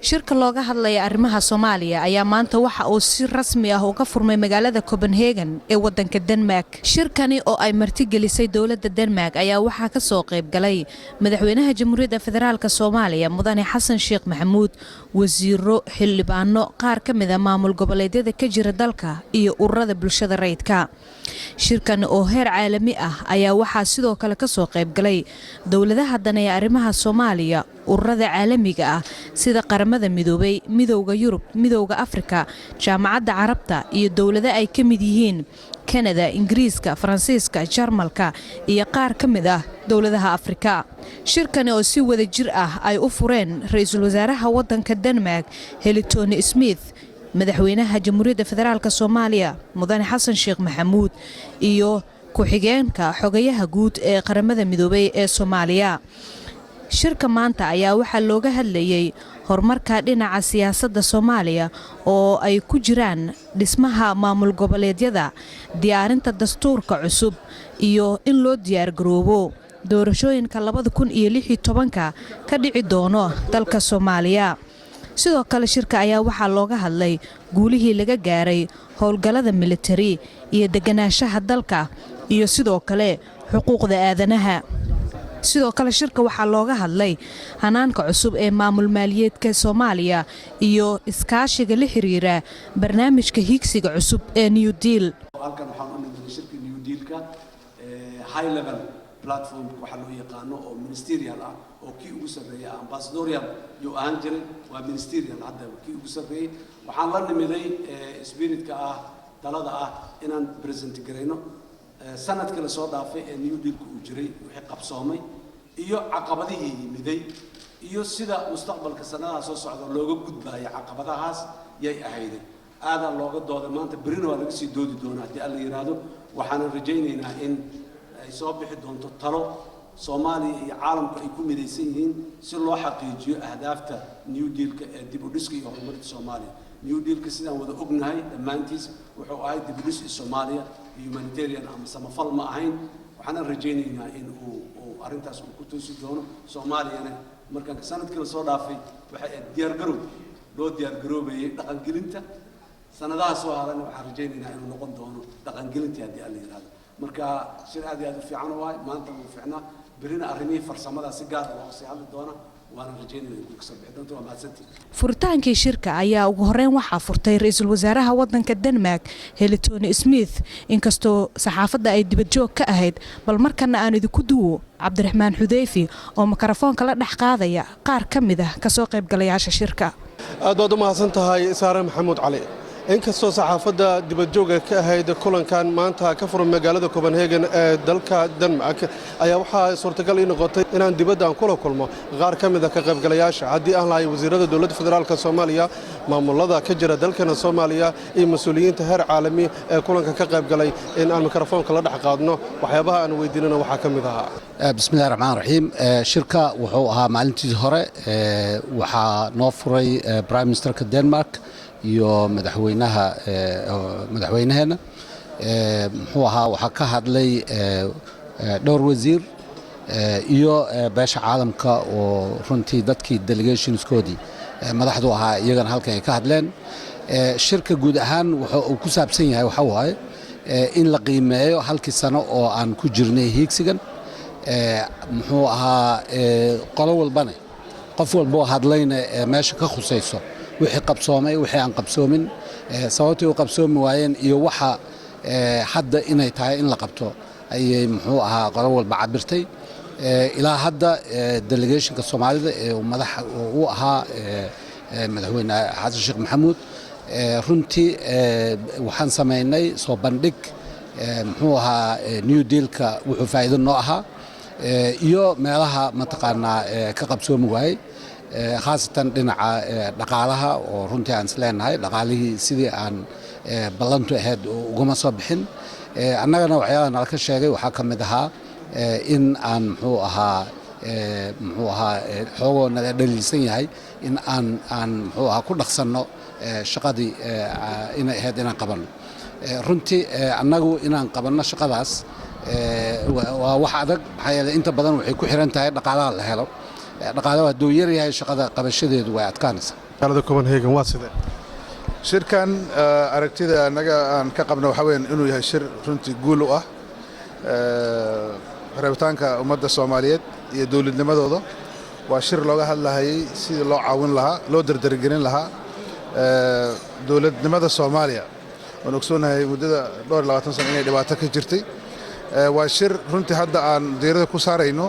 shirka looga hadlaya arrimaha Soomaaliya ayaa maanta waxa uu si rasmi ah uga furmay magaalada Copenhagen ee wadanka Denmark. Shirkani oo ay martigelisay dawladda Denmark ayaa waxa ka soo qayb galay madaxweynaha Jamhuuriyadda Federaalka Soomaaliya Mudane Xasan Sheekh Maxamuud, wasiiro, xildhibaano, qaar ka mid ah maamul goboleedyada ka jira dalka iyo ururada bulshada rayidka. Shirkan oo heer caalami ah ayaa waxa sidoo kale ka soo qayb galay dawladaha daneeya arrimaha Soomaaliya, ururada caalamiga ah sida qaramada midoobay, midowga Yurub, midowga Afrika, jaamacadda Carabta iyo dawladaha ay ka mid yihiin Canada, Ingiriiska, Faransiiska, Jarmalka iyo qaar ka mid ah dawladaha Afrika. Shirkan oo si wada jir ah ay u fureen ra'iisul wasaaraha wadanka Denmark Helle Thorning-Schmidt, madaxweynaha Jamhuuriyadda Federaalka Soomaaliya Mudane Xasan Sheekh Maxamuud iyo ku-xigeenka xogayaha guud ee qaramada midoobay ee Soomaaliya. Shirka maanta ayaa waxa looga hadlayay horumarka dhinaca siyaasadda Soomaaliya oo ay ku jiraan dhismaha maamul goboleedyada, diyaarinta dastuurka cusub iyo in loo diyaar garoobo doorashooyinka 2016 ka dhici doono dalka Soomaaliya. sidoo kale shirka ayaa waxa looga hadlay guulihii laga gaaray howlgallada military iyo deganaanshaha dalka iyo sidoo kale xuquuqda aadanaha. sidoo kale shirka waxaa looga hadlay hanaanka cusub ee maamul maaliyadeedka Soomaaliya iyo iskaashiga la xiriira barnaamijka higsiga cusub ee New Deal. halkan waxaan u nimid shirka New Deal-ka high level platform waxa loo yaqaano oo ministerial ah oo kii ugu sareeya ambassadorial iyo aan jirin waa ministerial hadda kii ugu sareeyay waxaan la nimiday spiritka ah talada ah inaan present gareyno sanadka la soo dhaafay ee New Deal-ku uu jiray wixii qabsoomay iyo caqabadihii yimiday iyo sida mustaqbalka sanadaha soo socda looga gudbaayo caqabadahaas yay ahayd aad looga dooda maanta berina waa laga sii doodi doonaa hadii alla yiraahdo waxaan rajaynaynaa in ay soo bixi doonto talo Soomaaliya iyo caalamku ay ku midaysan yihiin si loo xaqiijiyo ahdaafta New Deal-ka ee dib u dhiska iyo horumarinta Soomaaliya. New Deal-ka sidaan wada ognahay dhammaantiis wuxuu ahay dib u dhiska Soomaaliya humanitarian ama samafal ma ahayn waxaan rajaynaynaa in uu arintaas uu ku toosi doono Soomaaliyana markaan sanadkii la soo dhaafay waxay diyaar garoobayay dhaqan gelinta sanadaha soo haran waxaan rajaynaynaa inuu noqon doono dhaqan gelinta hadii alla yiraahdo marka shir aad iyo aad u fiican waay maanta uu fiicnaa berina arrimihii farsamada si gaar ah loo sii hadli doona waana rajaynaynaa inuu ka soo bixi doonto waa mahadsantihiin. Furitaankii shirka ayaa ugu horeyn waxaa furtay ra'iisul wasaaraha wadanka Denmark Helle Thorning-Schmidt inkastoo saxaafadda ay dibad joog ka ahayd bal markana aan idinku duwo Cabdiraxmaan Xudeyfi oo mikrofoonka la dhex qaadaya qaar ka mid ah ka soo qayb galayaasha shirka. aad baad u mahadsantahay Saare Maxamuud Cali. inkastoo saxaafadda dibadjooga ka ahayd kulankan maanta ka furan magaalada Copenhagen ee dalka Denmark ayaa waxaa suurtagal in noqotay inaan dibadda aan kula kulmo qaar ka mid ah ka qaybgalayaasha haddii aan lahay wasiirada dawladda federaalka Soomaaliya maamulada ka jira dalkana Soomaaliya iyo mas'uuliyiinta heer caalami ee kulanka ka qayb galay in aan mikrofoonka la dhex qaadno waxyaabaha aan weydiinana waxaa ka mid ah bismillaahir rahmaanir rahiim shirka wuxuu ahaa maalintii hore waxaa noo furay prime ministerka Denmark iyo madaxweynaheena muxuu ahaa waxa ka hadlay dhowr wasiir iyo beesha caalamka oo runtii dadkii delegationskoodii madaxdu ahaa iyagana halkan ay ka hadleen shirka guud ahaan wuxuu ku saabsan yahay waxa waaye in la qiimeeyo halkii sano oo aan ku jirnay hiigsigan muxuu ahaa qolo walbana qof walba oo hadlayna meesha ka khusayso wixii qabsoomay wixii aan qabsoomin sababtii uu qabsoomi waayeen iyo waxa hadda inay tahay in la qabto ayay muxuu ahaa qolo walba cabirtay ilaa hadda delegationka Soomaalida ee madax uu ahaa madaxweyne Xasan Sheekh Maxamuud runtii waxaan sameynay soo bandhig muxuu ahaa New Deal-ka wuxuu faa'iido noo ahaa iyo meelaha mataqaanaa ka qabsoomi waayay khaasatan dhinaca dhaqaalaha oo runtii aan isleenahay dhaqaalihii sidii aan ballantu ahayd uguma soo bixin annagana waxyaalaha nala ka sheegay waxaa ka mid ahaa in aan muxuu ahaa xoogoo nala dhaliilsan yahay in aan muxuu ahaa ku dhaqsanno shaqadii inay ahayd inaan qabanno runtii annagu inaan qabanno shaqadaas waa wax adag maxaa yeelay inta badan waxay ku xiran tahay dhaqaalaha la helo dhaqaalaha hadduu yar yahay shaqada qabashadeedu way adkaanaysaa. magaalada Copenhagen waa sidee shirkan aragtida anaga aan ka qabno waxa weyn inuu yahay shir runtii guul u ah rabitaanka ummadda Soomaaliyeed iyo dawladnimadooda. waa shir looga hadlayay sidii loo caawin lahaa loo dardargelin lahaa dawladnimada Soomaaliya. waan ogsoonahay muddada 22 sano inay dhibaato ka jirtay. waa shir runtii hadda aan diirada ku saarayno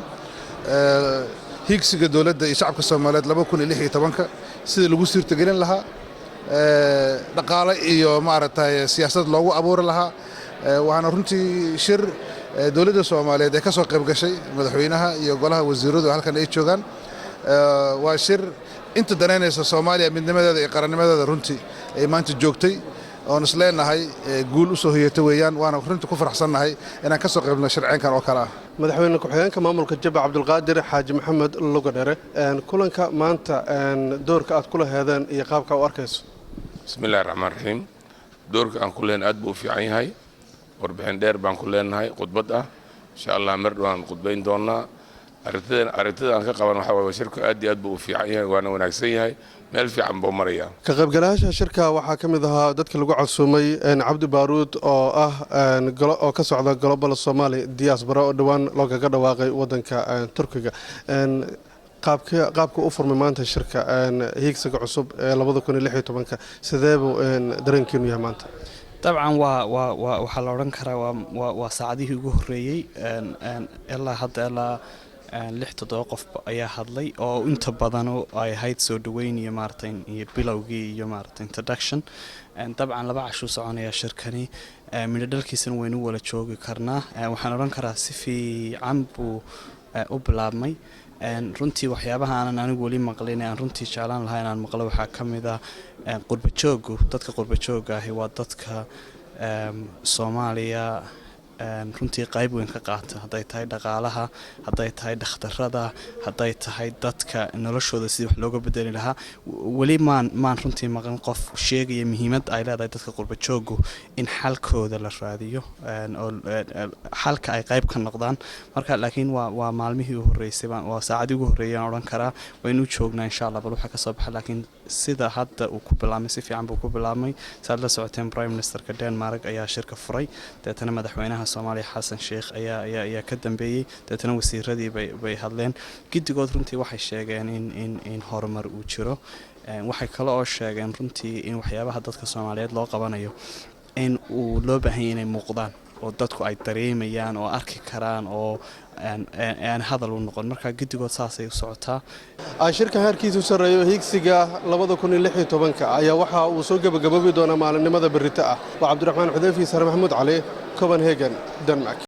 higsiga dawladda iyo shacabka Soomaaliyeed 2016 sidii lagu suurtagelin lahaa dhaqaale iyo maaragtay siyaasad loogu abuuri lahaa. waxaana runtii shir dawladda Soomaaliyeed ee ka soo qayb gashay madaxweynaha iyo golaha wasiiradu halkan ay joogaan. waa shir inta dareynaysa Soomaaliya midnimadeeda iyo qarannimadeeda runtii ay maanta joogtay oon isleenahay guul u soo hoyatay weeyaan. waana runtii ku faraxsanahay inaan ka soo qaybno sharciyankan oo kale ah. madaxweyne ku-xigeenka maamulka Jabba Cabdulqaadir Xaaji Maxamed Lugadhere kulanka maanta doorka aad kula heedeen iyo qaabka u arkayso. bismillaahir rahmaanir rahiim. doorka aan ku leen aad buu fiican yahay. warbixin dheer baan ku leenahay khudbad ah insha Allah mar dhawaan khudbayn doonaa. aragtida aan ka qaban waxa weeye shirku aad iyo aad buu fiican yahay waana wanaagsan yahay meel fiican buu maraya. ka qaybgalayaasha shirka waxaa ka mid ahaa dadka lagu codsoomay Cabdi Baaruud oo ah oo ka socda Global Somali Diaspora oo dhawaan loogaga dhawaaqay wadanka Turkiga. qaabka u furmay maanta shirka higsiga cusub ee 2016 sidee buu dareenkiinu yahay maanta. طبعا waxaa la oran karaa waa saacadihii ugu horeeyay ilaa hadda ilaa 6 qof ayaa hadlay oo inta badan ay ahayd soo dhaweyn iyo maarteen iyo bilowgii iyo maarteen introduction. طبعا laba casho soconaya shirkani midho dhalkiisana waynu wala joogi karnaa. waxaan oran karaa si fiican buu u bilaabmay. runtii waxyaabaha aanan anigu wali maqlin aan runtii jeclaan lahaa inaan maqlo waxaa ka mid ah qurba joogga. dadka qurba joogga ah waa dadka Soomaaliya runtii qayb weyn ka qaata haday tahay dhaqaalaha haday tahay dhakhtarada haday tahay dadka noloshooda sidii wax looga bedeli lahaa. wali maan runtii maqan qof sheegaya muhiimad ay leedahay dadka qurba jooggu in xalkooda la raadiyo oo xalka ay qayb ka noqdaan. marka laakiin waa maalmihii ugu horeysay waa saacadii ugu horeeyay aan oran karaa waynu joognaa insha Allah bal waxa ka soo baxay. laakiin sida hadda uu ku bilaabmay si fiican buu ku bilaabmay. saad la socoteen Prime Ministerka Denmark ayaa shirka furay deetana madaxweynaha Soomaaliya Xasan Sheekh ayaa ka dambeeyay deetana wasiiradii bay hadleen. gidigood runtii waxay sheegeen in horumar uu jiro. waxay kale oo sheegeen runtii in waxyaabaha dadka Soomaaliyeed loo qabanayo in uu loo baahan yahay inay muuqdaan oo dadku ay dareemayaan oo arki karaan oo aan hadal u noqon. marka gidigood saasay u socotaa. shirka harkiisu sareeyo higsiga 2016 ayaa waxa uu soo gabagaboobi doonaa maalinimada berrito ah. waa Cabdiraxmaan Xudeyfi Sare Maxamuud Cali, Copenhagen, Denmark.